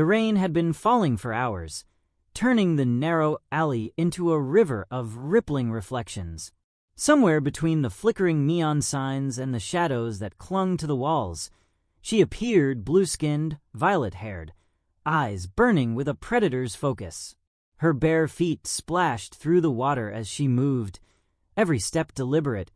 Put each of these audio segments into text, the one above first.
The rain had been falling for hours, turning the narrow alley into a river of rippling reflections. Somewhere between the flickering neon signs and the shadows that clung to the walls, she appeared blue-skinned, violet-haired, eyes burning with a predator's focus. Her bare feet splashed through the water as she moved, every step deliberate,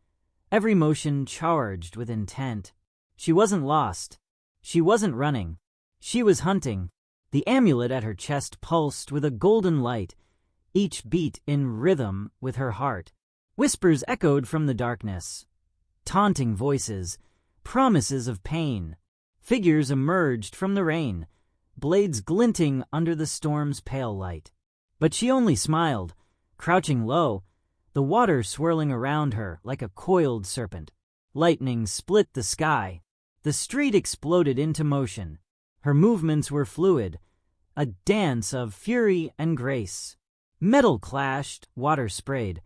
every motion charged with intent. She wasn't lost. She wasn't running. She was hunting. The amulet at her chest pulsed with a golden light, each beat in rhythm with her heart. Whispers echoed from the darkness. Taunting voices, promises of pain. Figures emerged from the rain, blades glinting under the storm's pale light. But she only smiled, crouching low, the water swirling around her like a coiled serpent. Lightning split the sky. The street exploded into motion. Her movements were fluid, a dance of fury and grace. Metal clashed, water sprayed,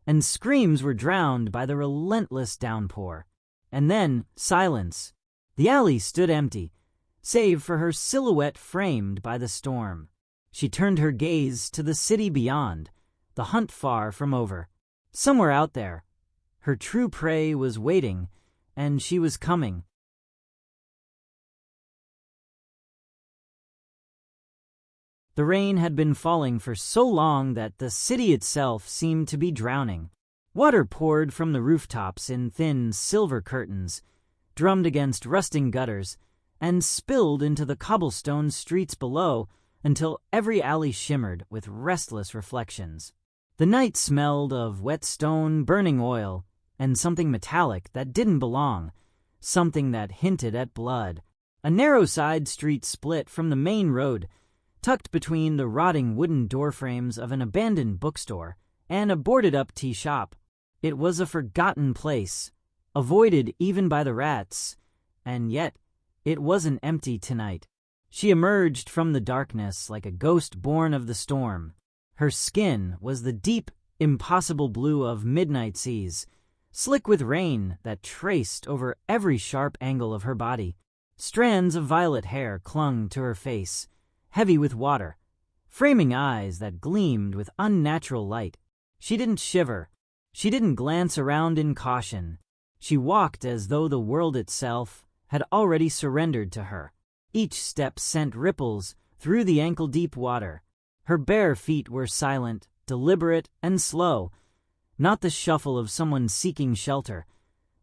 and screams were drowned by the relentless downpour. And then, silence. The alley stood empty, save for her silhouette framed by the storm. She turned her gaze to the city beyond, the hunt far from over. Somewhere out there, her true prey was waiting, and she was coming. The rain had been falling for so long that the city itself seemed to be drowning. Water poured from the rooftops in thin silver curtains, drummed against rusting gutters, and spilled into the cobblestone streets below until every alley shimmered with restless reflections. The night smelled of wet stone, burning oil, and something metallic that didn't belong, something that hinted at blood. A narrow side street split from the main road, tucked between the rotting wooden doorframes of an abandoned bookstore and a boarded-up tea shop. It was a forgotten place, avoided even by the rats, and yet it wasn't empty tonight. She emerged from the darkness like a ghost born of the storm. Her skin was the deep, impossible blue of midnight seas, slick with rain that traced over every sharp angle of her body. Strands of violet hair clung to her face, heavy with water, framing eyes that gleamed with unnatural light. She didn't shiver. She didn't glance around in caution. She walked as though the world itself had already surrendered to her. Each step sent ripples through the ankle-deep water. Her bare feet were silent, deliberate, and slow, not the shuffle of someone seeking shelter,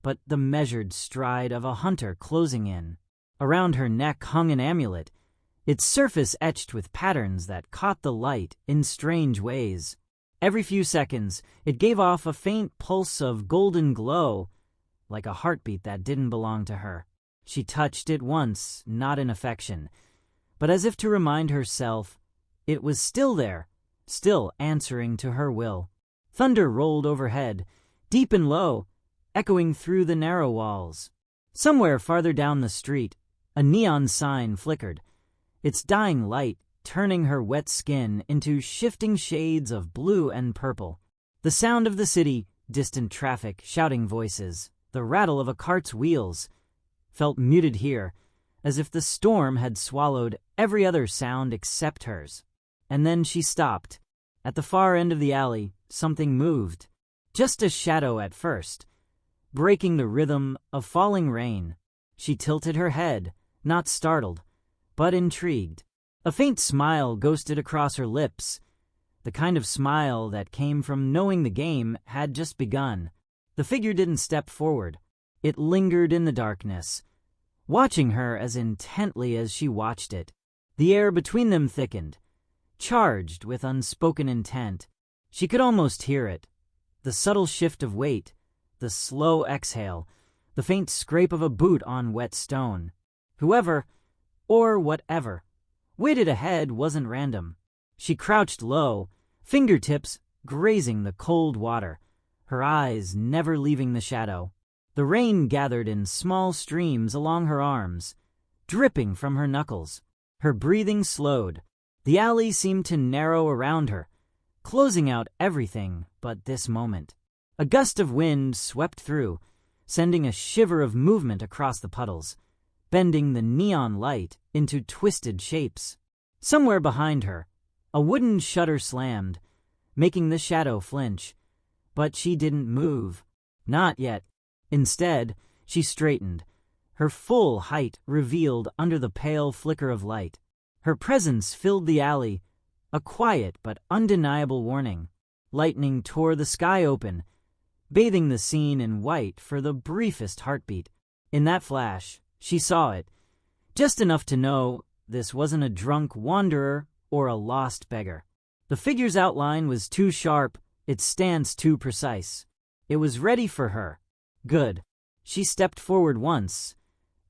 but the measured stride of a hunter closing in. Around her neck hung an amulet, its surface etched with patterns that caught the light in strange ways. Every few seconds, it gave off a faint pulse of golden glow, like a heartbeat that didn't belong to her. She touched it once, not in affection, but as if to remind herself it was still there, still answering to her will. Thunder rolled overhead, deep and low, echoing through the narrow walls. Somewhere farther down the street, a neon sign flickered, its dying light turning her wet skin into shifting shades of blue and purple. The sound of the city, distant traffic, shouting voices, the rattle of a cart's wheels, felt muted here, as if the storm had swallowed every other sound except hers. And then she stopped. At the far end of the alley, something moved. Just a shadow at first, breaking the rhythm of falling rain. She tilted her head, not startled, but intrigued. A faint smile ghosted across her lips, the kind of smile that came from knowing the game had just begun. The figure didn't step forward. It lingered in the darkness, watching her as intently as she watched it. The air between them thickened, charged with unspoken intent. She could almost hear it. The subtle shift of weight, the slow exhale, the faint scrape of a boot on wet stone. Whoever, or whatever, waited ahead wasn't random. She crouched low, fingertips grazing the cold water, her eyes never leaving the shadow. The rain gathered in small streams along her arms, dripping from her knuckles. Her breathing slowed. The alley seemed to narrow around her, closing out everything but this moment. A gust of wind swept through, sending a shiver of movement across the puddles, bending the neon light into twisted shapes. Somewhere behind her, a wooden shutter slammed, making the shadow flinch. But she didn't move. Not yet. Instead, she straightened, her full height revealed under the pale flicker of light. Her presence filled the alley, a quiet but undeniable warning. Lightning tore the sky open, bathing the scene in white for the briefest heartbeat. In that flash, she saw it, just enough to know this wasn't a drunk wanderer or a lost beggar. The figure's outline was too sharp, its stance too precise. It was ready for her. Good. She stepped forward once,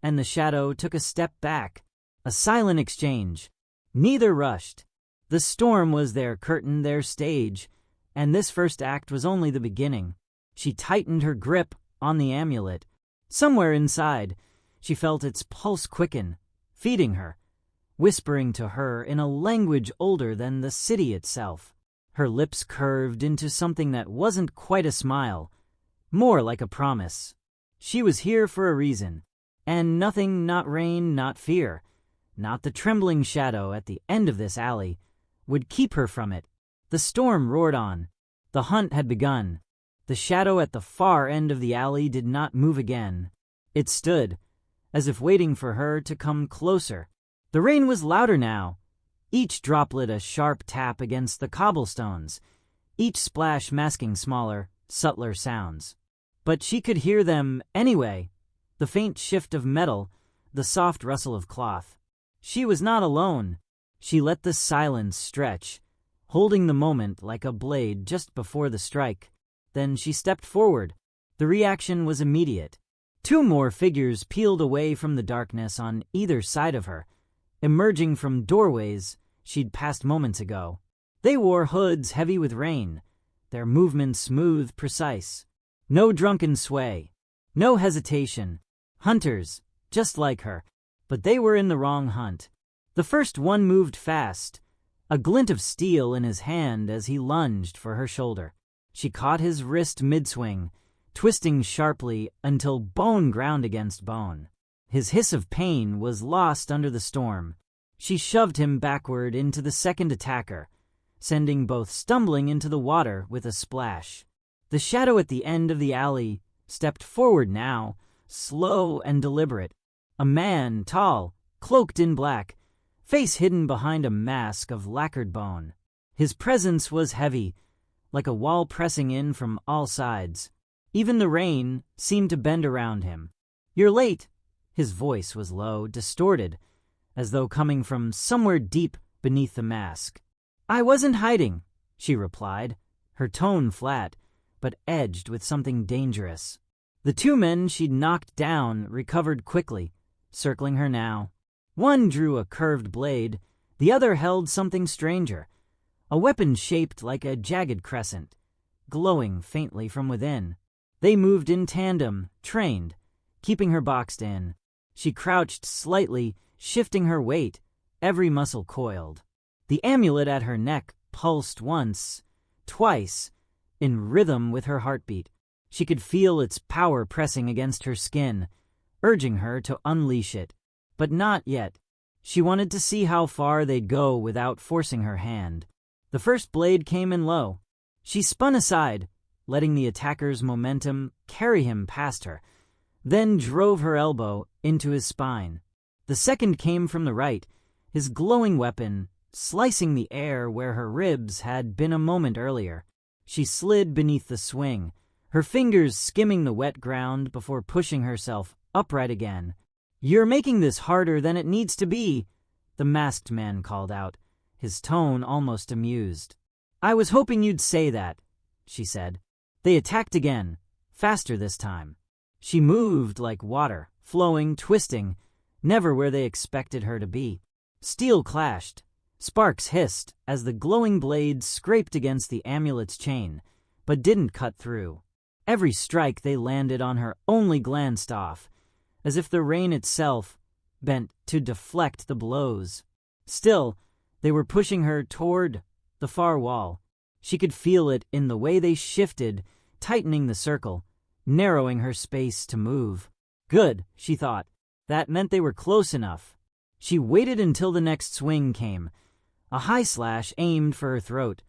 and the shadow took a step back. A silent exchange. Neither rushed. The storm was their curtain, their stage, and this first act was only the beginning. She tightened her grip on the amulet. Somewhere inside, she felt its pulse quicken, feeding her, whispering to her in a language older than the city itself. Her lips curved into something that wasn't quite a smile, more like a promise. She was here for a reason, and nothing, not rain, not fear, not the trembling shadow at the end of this alley, would keep her from it. The storm roared on. The hunt had begun. The shadow at the far end of the alley did not move again. It stood, as if waiting for her to come closer. The rain was louder now, each droplet a sharp tap against the cobblestones, each splash masking smaller, subtler sounds. But she could hear them anyway, the faint shift of metal, the soft rustle of cloth. She was not alone. She let the silence stretch, holding the moment like a blade just before the strike. Then she stepped forward. The reaction was immediate. Two more figures peeled away from the darkness on either side of her, emerging from doorways she'd passed moments ago. They wore hoods heavy with rain, their movements smooth, precise. No drunken sway, no hesitation. Hunters, just like her, but they were in the wrong hunt. The first one moved fast, a glint of steel in his hand as he lunged for her shoulder. She caught his wrist mid-swing, twisting sharply until bone ground against bone. His hiss of pain was lost under the storm. She shoved him backward into the second attacker, sending both stumbling into the water with a splash. The shadow at the end of the alley stepped forward now, slow and deliberate. A man, tall, cloaked in black, face hidden behind a mask of lacquered bone. His presence was heavy, like a wall pressing in from all sides. Even the rain seemed to bend around him. "You're late." His voice was low, distorted, as though coming from somewhere deep beneath the mask. "I wasn't hiding," she replied, her tone flat, but edged with something dangerous. The two men she'd knocked down recovered quickly, circling her now. One drew a curved blade, the other held something stranger, a weapon shaped like a jagged crescent, glowing faintly from within. They moved in tandem, trained, keeping her boxed in. She crouched slightly, shifting her weight, every muscle coiled. The amulet at her neck pulsed once, twice, in rhythm with her heartbeat. She could feel its power pressing against her skin, urging her to unleash it. But not yet. She wanted to see how far they'd go without forcing her hand. The first blade came in low. She spun aside, letting the attacker's momentum carry him past her, then drove her elbow into his spine. The second came from the right, his glowing weapon slicing the air where her ribs had been a moment earlier. She slid beneath the swing, her fingers skimming the wet ground before pushing herself upright again. "You're making this harder than it needs to be," the masked man called out, his tone almost amused. "I was hoping you'd say that," she said. They attacked again, faster this time. She moved like water, flowing, twisting, never where they expected her to be. Steel clashed. Sparks hissed as the glowing blade scraped against the amulet's chain, but didn't cut through. Every strike they landed on her only glanced off, as if the rain itself bent to deflect the blows. Still, they were pushing her toward the far wall. She could feel it in the way they shifted, tightening the circle, narrowing her space to move. Good, she thought. That meant they were close enough. She waited until the next swing came, a high slash aimed for her throat,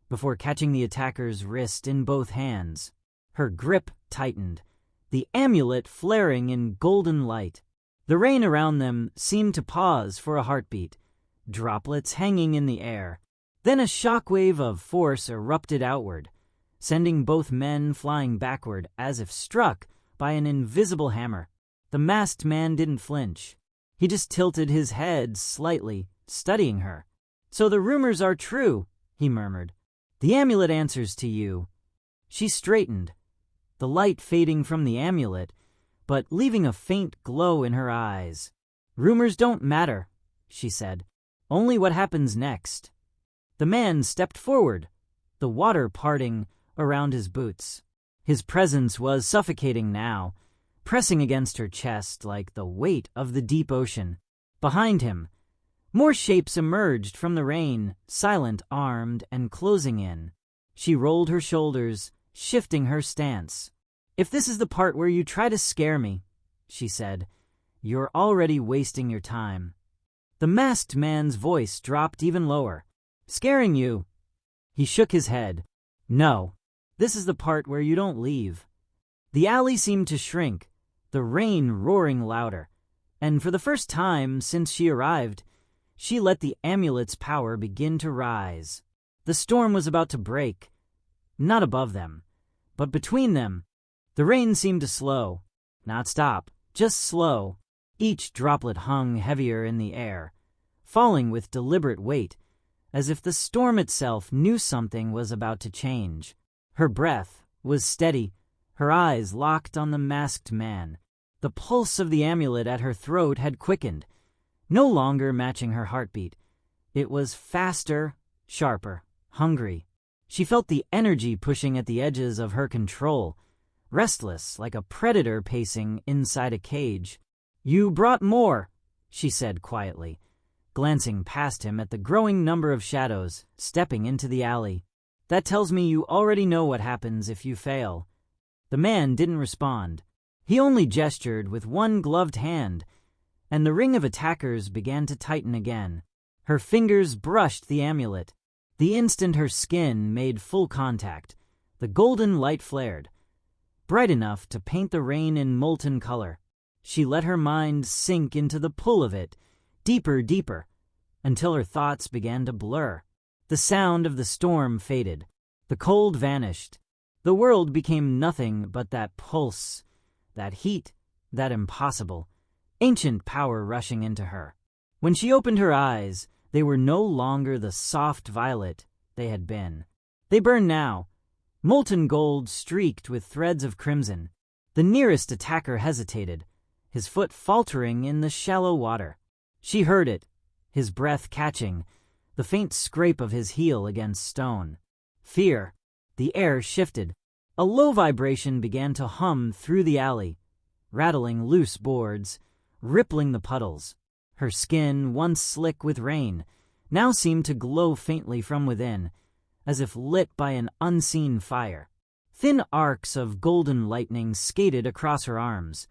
before catching the attacker's wrist in both hands. Her grip tightened, the amulet flaring in golden light. The rain around them seemed to pause for a heartbeat, droplets hanging in the air. Then a shockwave of force erupted outward, sending both men flying backward as if struck by an invisible hammer. The masked man didn't flinch. He just tilted his head slightly, studying her. "So the rumors are true," he murmured. "The amulet answers to you." She straightened, the light fading from the amulet, but leaving a faint glow in her eyes. "Rumors don't matter," she said. "Only what happens next." The man stepped forward, the water parting around his boots. His presence was suffocating now, pressing against her chest like the weight of the deep ocean. Behind him, more shapes emerged from the rain, silent, armed, and closing in. She rolled her shoulders, shifting her stance. "If this is the part where you try to scare me," she said, "you're already wasting your time." The masked man's voice dropped even lower. "Scaring you?" He shook his head. "No, this is the part where you don't leave." The alley seemed to shrink, the rain roaring louder, and for the first time since she arrived, she let the amulet's power begin to rise. The storm was about to break, not above them, but between them. The rain seemed to slow, not stop, just slow. Each droplet hung heavier in the air, falling with deliberate weight, as if the storm itself knew something was about to change. Her breath was steady, her eyes locked on the masked man. The pulse of the amulet at her throat had quickened, no longer matching her heartbeat. It was faster, sharper, hungry. She felt the energy pushing at the edges of her control, restless like a predator pacing inside a cage. "You brought more," she said quietly, glancing past him at the growing number of shadows stepping into the alley. "That tells me you already know what happens if you fail." The man didn't respond. He only gestured with one gloved hand, and the ring of attackers began to tighten again. Her fingers brushed the amulet. The instant her skin made full contact, the golden light flared, bright enough to paint the rain in molten color. She let her mind sink into the pull of it, deeper, deeper, until her thoughts began to blur. The sound of the storm faded. The cold vanished. The world became nothing but that pulse, that heat, that impossible, ancient power rushing into her. When she opened her eyes, they were no longer the soft violet they had been. They burned now, molten gold streaked with threads of crimson. The nearest attacker hesitated, his foot faltering in the shallow water. She heard it, his breath catching, the faint scrape of his heel against stone. Fear. The air shifted. A low vibration began to hum through the alley, rattling loose boards, rippling the puddles. Her skin, once slick with rain, now seemed to glow faintly from within, as if lit by an unseen fire. Thin arcs of golden lightning skated across her arms,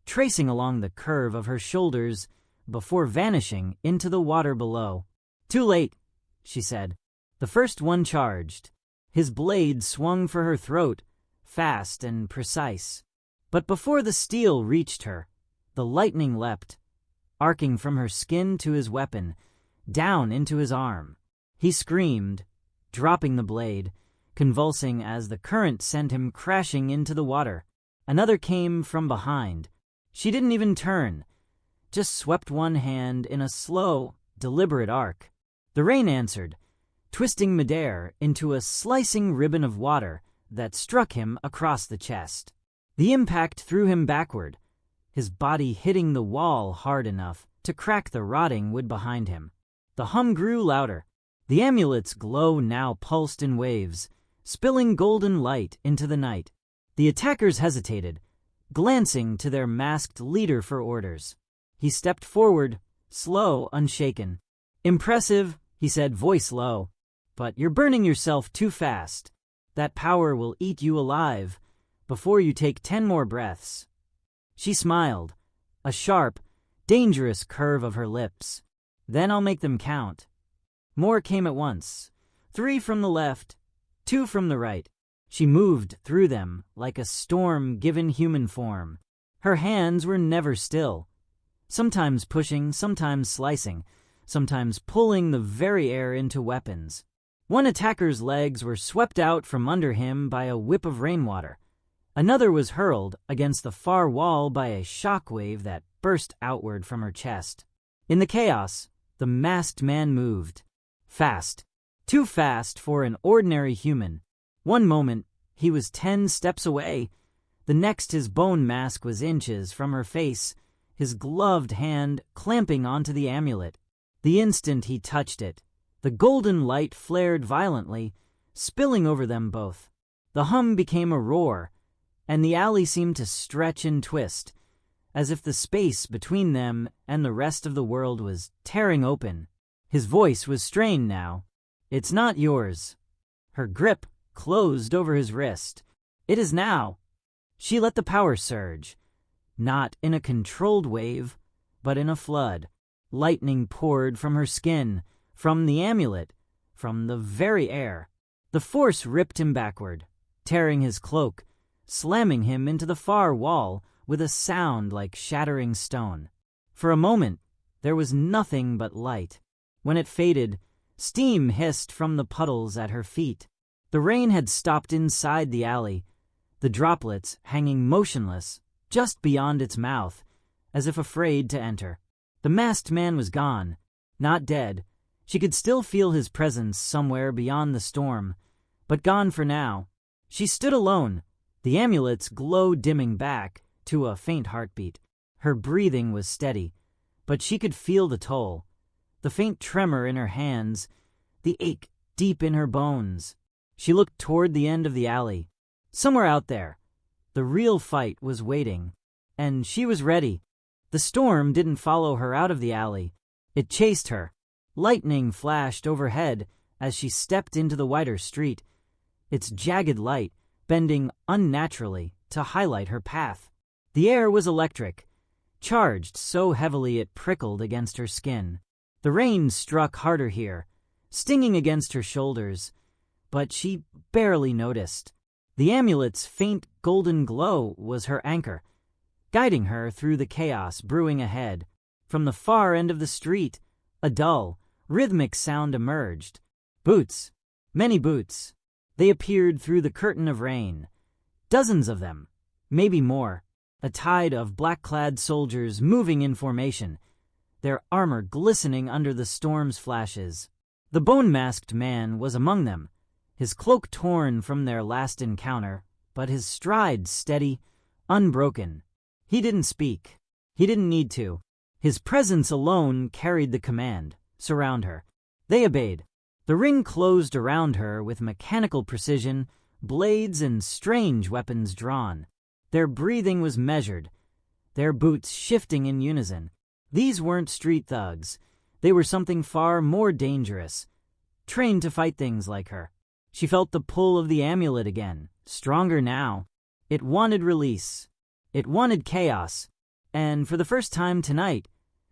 tracing along the curve of her shoulders before vanishing into the water below. "Too late," she said. The first one charged. His blade swung for her throat, fast and precise. But before the steel reached her, the lightning leapt, arcing from her skin to his weapon, down into his arm. He screamed, dropping the blade, convulsing as the current sent him crashing into the water. Another came from behind. She didn't even turn, just swept one hand in a slow, deliberate arc. The rain answered, twisting midair into a slicing ribbon of water that struck him across the chest. The impact threw him backward, his body hitting the wall hard enough to crack the rotting wood behind him. The hum grew louder. The amulet's glow now pulsed in waves, spilling golden light into the night. The attackers hesitated, glancing to their masked leader for orders. He stepped forward, slow, unshaken. "Impressive," he said, voice low, "but you're burning yourself too fast. That power will eat you alive before you take 10 more breaths." She smiled, a sharp, dangerous curve of her lips. "Then I'll make them count." More came at once. 3 from the left, 2 from the right. She moved through them like a storm given human form. Her hands were never still, sometimes pushing, sometimes slicing, sometimes pulling the very air into weapons. One attacker's legs were swept out from under him by a whip of rainwater. Another was hurled against the far wall by a shockwave that burst outward from her chest. In the chaos, the masked man moved. Fast. Too fast for an ordinary human. One moment, he was 10 steps away. The next, his bone mask was inches from her face, his gloved hand clamping onto the amulet. The instant he touched it, the golden light flared violently, spilling over them both. The hum became a roar, and the alley seemed to stretch and twist, as if the space between them and the rest of the world was tearing open. His voice was strained now. "It's not yours." Her grip closed over his wrist. "It is now." She let the power surge, not in a controlled wave, but in a flood. Lightning poured from her skin, from the amulet, from the very air. The force ripped him backward, tearing his cloak, slamming him into the far wall with a sound like shattering stone. For a moment, there was nothing but light. When it faded, steam hissed from the puddles at her feet. The rain had stopped inside the alley, the droplets hanging motionless just beyond its mouth, as if afraid to enter. The masked man was gone, not dead. She could still feel his presence somewhere beyond the storm, but gone for now. She stood alone, the amulet's glow dimming back to a faint heartbeat. Her breathing was steady, but she could feel the toll. The faint tremor in her hands, the ache deep in her bones. She looked toward the end of the alley. Somewhere out there, the real fight was waiting, and she was ready. The storm didn't follow her out of the alley. It chased her. Lightning flashed overhead as she stepped into the wider street, its jagged light bending unnaturally to highlight her path. The air was electric, charged so heavily it prickled against her skin. The rain struck harder here, stinging against her shoulders, but she barely noticed. The amulet's faint golden glow was her anchor, guiding her through the chaos brewing ahead. From the far end of the street, a dull, rhythmic sound emerged. Boots. Many boots. They appeared through the curtain of rain. Dozens of them, maybe more. A tide of black-clad soldiers moving in formation, their armor glistening under the storm's flashes. The bone-masked man was among them, his cloak torn from their last encounter, but his stride steady, unbroken. He didn't speak. He didn't need to. His presence alone carried the command. Surround her. They obeyed. The ring closed around her with mechanical precision, blades and strange weapons drawn. Their breathing was measured, their boots shifting in unison. These weren't street thugs. They were something far more dangerous, trained to fight things like her. She felt the pull of the amulet again, stronger now. It wanted release. It wanted chaos. And for the first time tonight,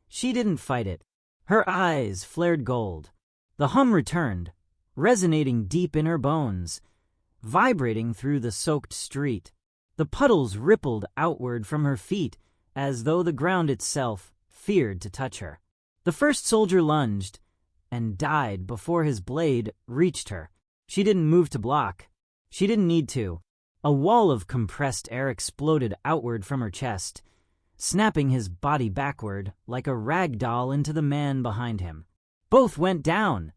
she didn't fight it. Her eyes flared gold. The hum returned, resonating deep in her bones, vibrating through the soaked street. The puddles rippled outward from her feet as though the ground itself feared to touch her. The first soldier lunged and died before his blade reached her. She didn't move to block. She didn't need to. A wall of compressed air exploded outward from her chest, snapping his body backward like a rag doll into the man behind him. Both went down,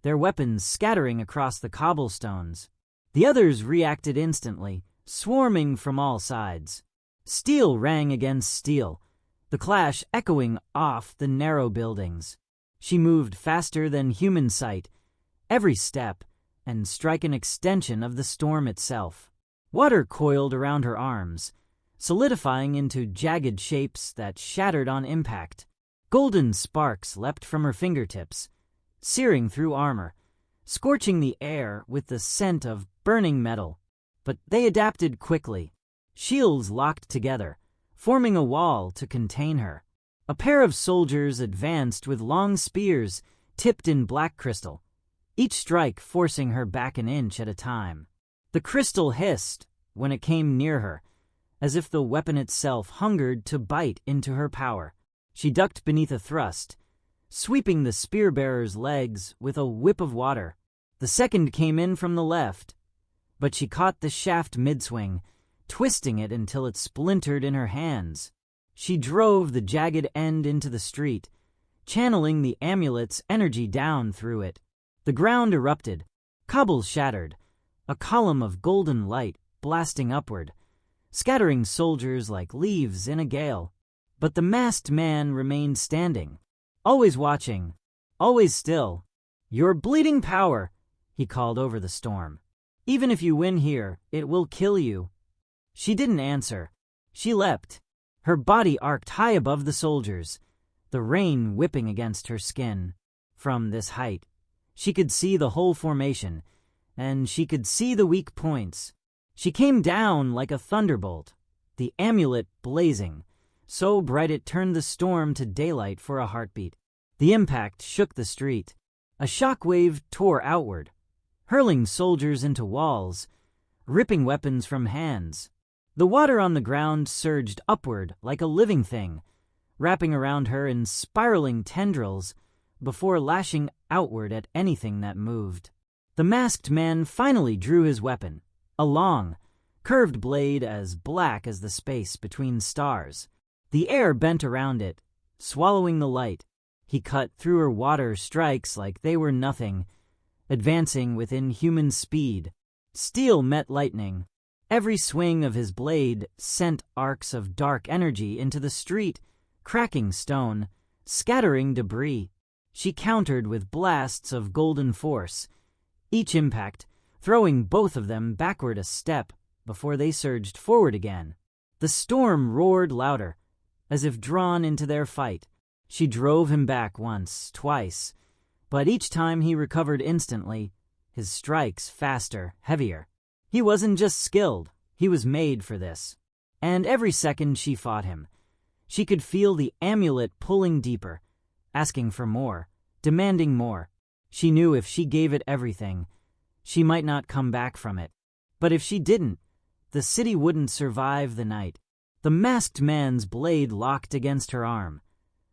their weapons scattering across the cobblestones. The others reacted instantly, swarming from all sides. Steel rang against steel, the clash echoing off the narrow buildings. She moved faster than human sight, every step, and strike an extension of the storm itself. Water coiled around her arms, solidifying into jagged shapes that shattered on impact. Golden sparks leapt from her fingertips, searing through armor, scorching the air with the scent of burning metal. But they adapted quickly. Shields locked together, forming a wall to contain her. A pair of soldiers advanced with long spears, tipped in black crystal, each strike forcing her back an inch at a time. The crystal hissed when it came near her, as if the weapon itself hungered to bite into her power. She ducked beneath a thrust, sweeping the spear-bearer's legs with a whip of water. The second came in from the left, but she caught the shaft mid-swing, twisting it until it splintered in her hands. She drove the jagged end into the street, channeling the amulet's energy down through it. The ground erupted, cobbles shattered, a column of golden light blasting upward, scattering soldiers like leaves in a gale. But the masked man remained standing, always watching, always still. "Your bleeding power," he called over the storm. "Even if you win here, it will kill you." She didn't answer. She leapt, her body arced high above the soldiers, the rain whipping against her skin. From this height, she could see the whole formation, and she could see the weak points. She came down like a thunderbolt, the amulet blazing, so bright it turned the storm to daylight for a heartbeat. The impact shook the street. A shockwave tore outward, hurling soldiers into walls, ripping weapons from hands. The water on the ground surged upward like a living thing, wrapping around her in spiraling tendrils before lashing outward at anything that moved. The masked man finally drew his weapon, a long, curved blade as black as the space between stars. The air bent around it, swallowing the light. He cut through her water strikes like they were nothing, advancing with inhuman speed. Steel met lightning. Every swing of his blade sent arcs of dark energy into the street, cracking stone, scattering debris. She countered with blasts of golden force, each impact throwing both of them backward a step before they surged forward again. The storm roared louder, as if drawn into their fight. She drove him back once, twice, but each time he recovered instantly, his strikes faster, heavier. He wasn't just skilled, he was made for this. And every second she fought him, she could feel the amulet pulling deeper, asking for more, demanding more. She knew if she gave it everything, she might not come back from it. But if she didn't, the city wouldn't survive the night. The masked man's blade locked against her arm,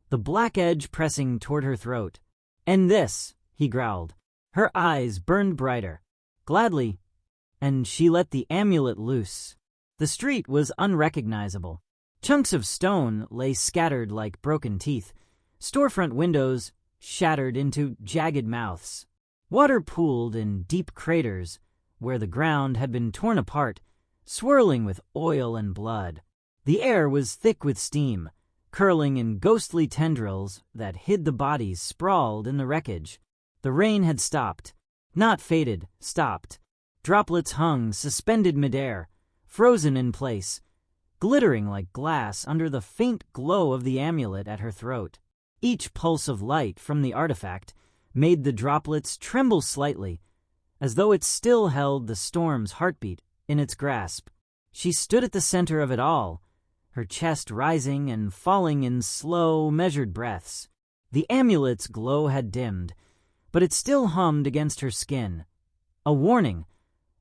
the black edge pressing toward her throat. "End this," he growled. Her eyes burned brighter. "Gladly." And she let the amulet loose. The street was unrecognizable. Chunks of stone lay scattered like broken teeth, storefront windows shattered into jagged mouths. Water pooled in deep craters where the ground had been torn apart, swirling with oil and blood. The air was thick with steam, curling in ghostly tendrils that hid the bodies sprawled in the wreckage. The rain had stopped. Not faded, stopped. Droplets hung, suspended midair, frozen in place, glittering like glass under the faint glow of the amulet at her throat. Each pulse of light from the artifact made the droplets tremble slightly, as though it still held the storm's heartbeat in its grasp. She stood at the center of it all, her chest rising and falling in slow, measured breaths. The amulet's glow had dimmed, but it still hummed against her skin. A warning,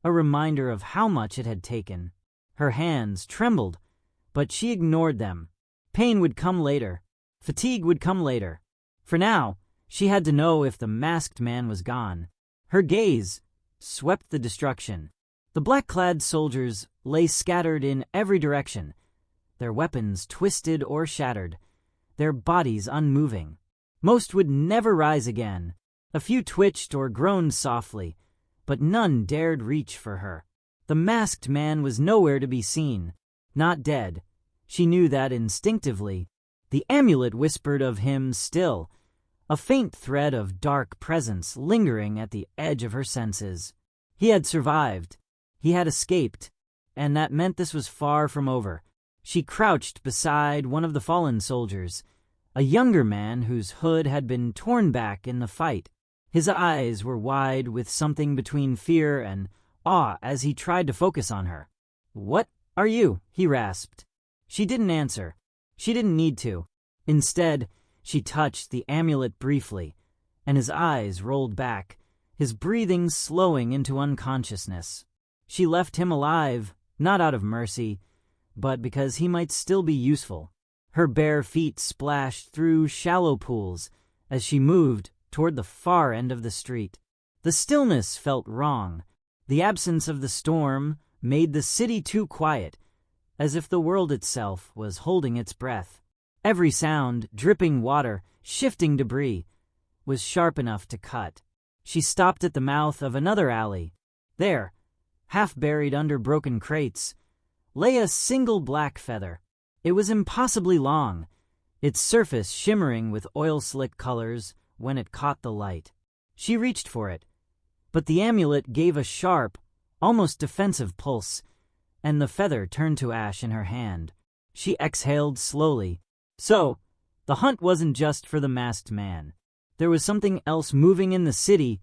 a reminder of how much it had taken. Her hands trembled, but she ignored them. Pain would come later. Fatigue would come later. For now, she had to know if the masked man was gone. Her gaze swept the destruction. The black-clad soldiers lay scattered in every direction, their weapons twisted or shattered, their bodies unmoving. Most would never rise again. A few twitched or groaned softly, but none dared reach for her. The masked man was nowhere to be seen. Not dead. She knew that instinctively. The amulet whispered of him still, a faint thread of dark presence lingering at the edge of her senses. He had survived. He had escaped, and that meant this was far from over. She crouched beside one of the fallen soldiers, a younger man whose hood had been torn back in the fight. His eyes were wide with something between fear and awe as he tried to focus on her. "What are you?" he rasped. She didn't answer. She didn't need to. Instead, she touched the amulet briefly, and his eyes rolled back, his breathing slowing into unconsciousness. She left him alive, not out of mercy, but because he might still be useful. Her bare feet splashed through shallow pools as she moved toward the far end of the street. The stillness felt wrong. The absence of the storm made the city too quiet, as if the world itself was holding its breath. Every sound, dripping water, shifting debris, was sharp enough to cut. She stopped at the mouth of another alley. There, half buried under broken crates, lay a single black feather. It was impossibly long, its surface shimmering with oil-slick colors when it caught the light. She reached for it, but the amulet gave a sharp, almost defensive pulse, and the feather turned to ash in her hand. She exhaled slowly. So, the hunt wasn't just for the masked man. There was something else moving in the city,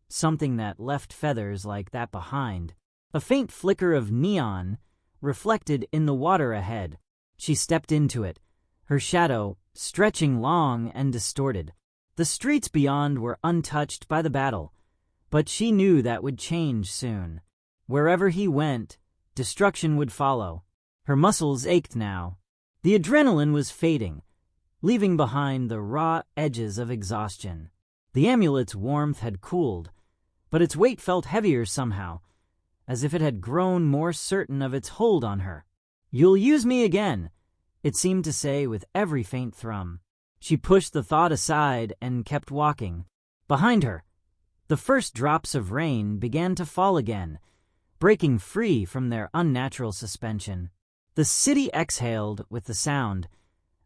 something that left feathers like that behind. A faint flicker of neon reflected in the water ahead. She stepped into it, her shadow stretching long and distorted. The streets beyond were untouched by the battle, but she knew that would change soon. Wherever he went, destruction would follow. Her muscles ached now. The adrenaline was fading, leaving behind the raw edges of exhaustion. The amulet's warmth had cooled, but its weight felt heavier somehow, as if it had grown more certain of its hold on her. "You'll use me again," it seemed to say with every faint thrum. She pushed the thought aside and kept walking. Behind her, the first drops of rain began to fall again, breaking free from their unnatural suspension. The city exhaled with the sound,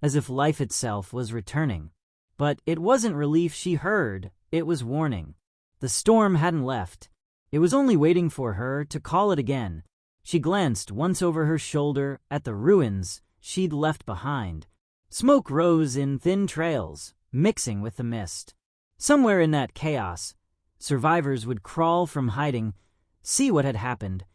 as if life itself was returning. But it wasn't relief she heard, it was warning. The storm hadn't left. It was only waiting for her to call it again. She glanced once over her shoulder at the ruins she'd left behind. Smoke rose in thin trails, mixing with the mist. Somewhere in that chaos, survivors would crawl from hiding, see what had happened,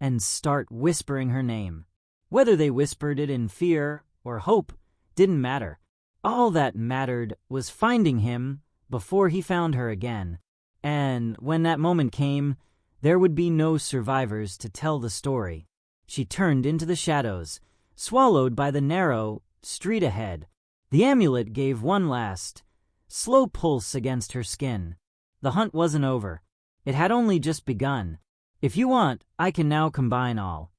and start whispering her name. Whether they whispered it in fear or hope didn't matter. All that mattered was finding him before he found her again. And when that moment came, there would be no survivors to tell the story. She turned into the shadows, swallowed by the narrow street ahead. The amulet gave one last, slow pulse against her skin. The hunt wasn't over. It had only just begun. "If you want, I can now combine all."